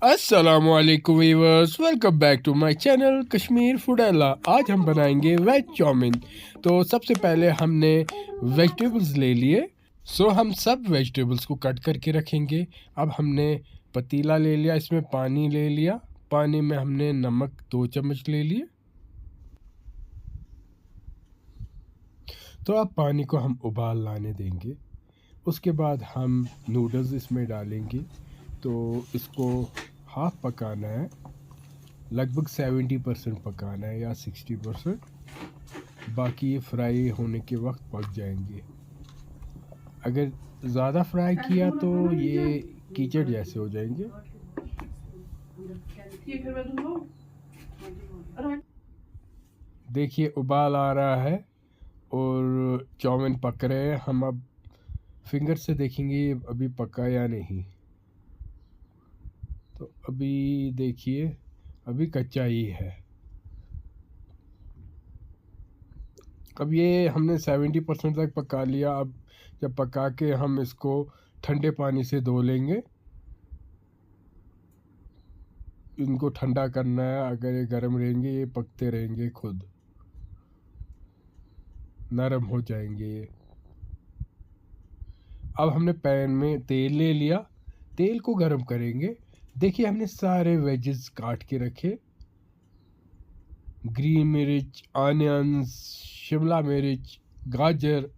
अस्सलामुअलैकुम viewers, welcome back to my channel Kashmir food अल्ला। आज हम बनाएंगे वेज चाउमीन। तो सबसे पहले हमने वेजिटेबल्स ले लिए। हम सब वेजिटेबल्स को कट करके रखेंगे। अब हमने पतीला ले लिया, इसमें पानी ले लिया। पानी में हमने नमक 2 चम्मच ले लिए। तो अब पानी को हम उबाल लाने देंगे। उसके बाद हम नूडल्स इसमें डालेंगे। तो इसको हाफ पकाना है, लगभग 70% पकाना है या 60%। बाकी ये फ्राई होने के वक्त पक जाएंगे। अगर ज़्यादा फ्राई किया तो ये कीचड़ जैसे हो जाएंगे। देखिए उबाल आ रहा है और चाउमीन पक रहे हैं। हम अब फिंगर से देखेंगे ये अभी पका या नहीं। तो अभी देखिए, अभी कच्चा ही है। अब ये हमने 70% तक पका लिया। अब जब पका के हम इसको ठंडे पानी से धो लेंगे। इनको ठंडा करना है, अगर ये गर्म रहेंगे ये पकते रहेंगे, खुद नरम हो जाएंगे ये। अब हमने पैन में तेल ले लिया, तेल को गर्म करेंगे। देखिए हमने सारे वेजेस काट के रखे। ग्रीन मिर्च, ऑनियंस, शिमला मिर्च, गाजर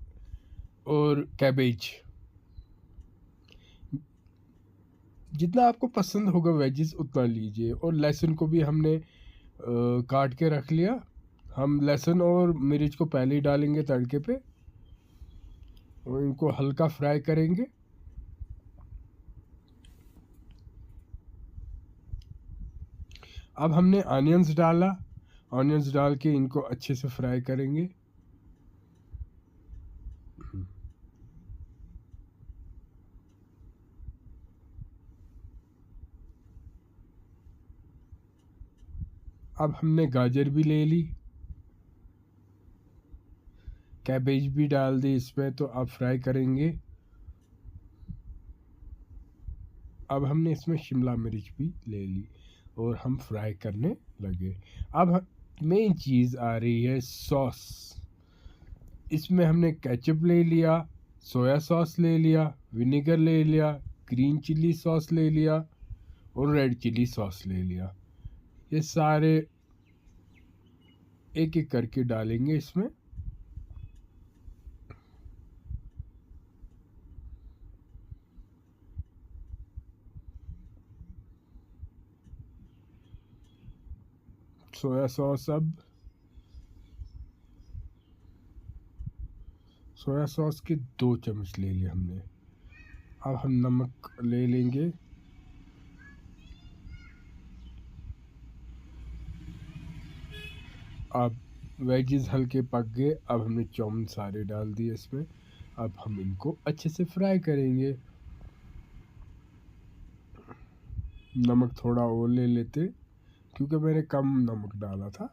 और कैबेज। जितना आपको पसंद होगा वेजेस उतना लीजिए। और लहसुन को भी हमने काट के रख लिया। हम लहसुन और मिर्च को पहले ही डालेंगे तड़के पे और इनको हल्का फ्राई करेंगे। अब हमने ऑनियंस डाला। ऑनियंस डाल के इनको अच्छे से फ्राई करेंगे। अब हमने गाजर भी ले ली, कैबेज भी डाल दी इसमें। तो अब फ्राई करेंगे। अब हमने इसमें शिमला मिर्च भी ले ली और हम फ्राई करने लगे। अब मेन चीज़ आ रही है सॉस। इसमें हमने केचप ले लिया, सोया सॉस ले लिया, विनेगर ले लिया, ग्रीन चिली सॉस ले लिया और रेड चिली सॉस ले लिया। ये सारे एक एक करके डालेंगे इसमें। सोया सॉस, अब सोया सॉस के 2 चम्मच ले लिए हमने। अब हम नमक ले लेंगे। अब वेजिस हल्के पक गए। अब हमने चाउमीन सारे डाल दिए इसमें। अब हम इनको अच्छे से फ्राई करेंगे। नमक थोड़ा और ले लेते क्योंकि मैंने कम नमक डाला था।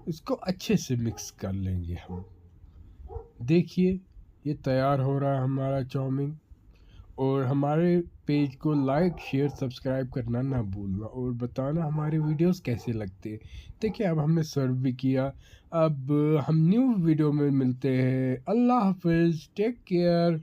इसको अच्छे से मिक्स कर लेंगे हम। देखिए ये तैयार हो रहा है हमारा चाउमीन। और हमारे पेज को लाइक, शेयर, सब्सक्राइब करना ना भूलना और बताना हमारे वीडियोस कैसे लगते हैं। देखिए अब हमने सर्व भी किया। अब हम न्यू वीडियो में मिलते हैं। अल्लाह हाफिज़, टेक केयर।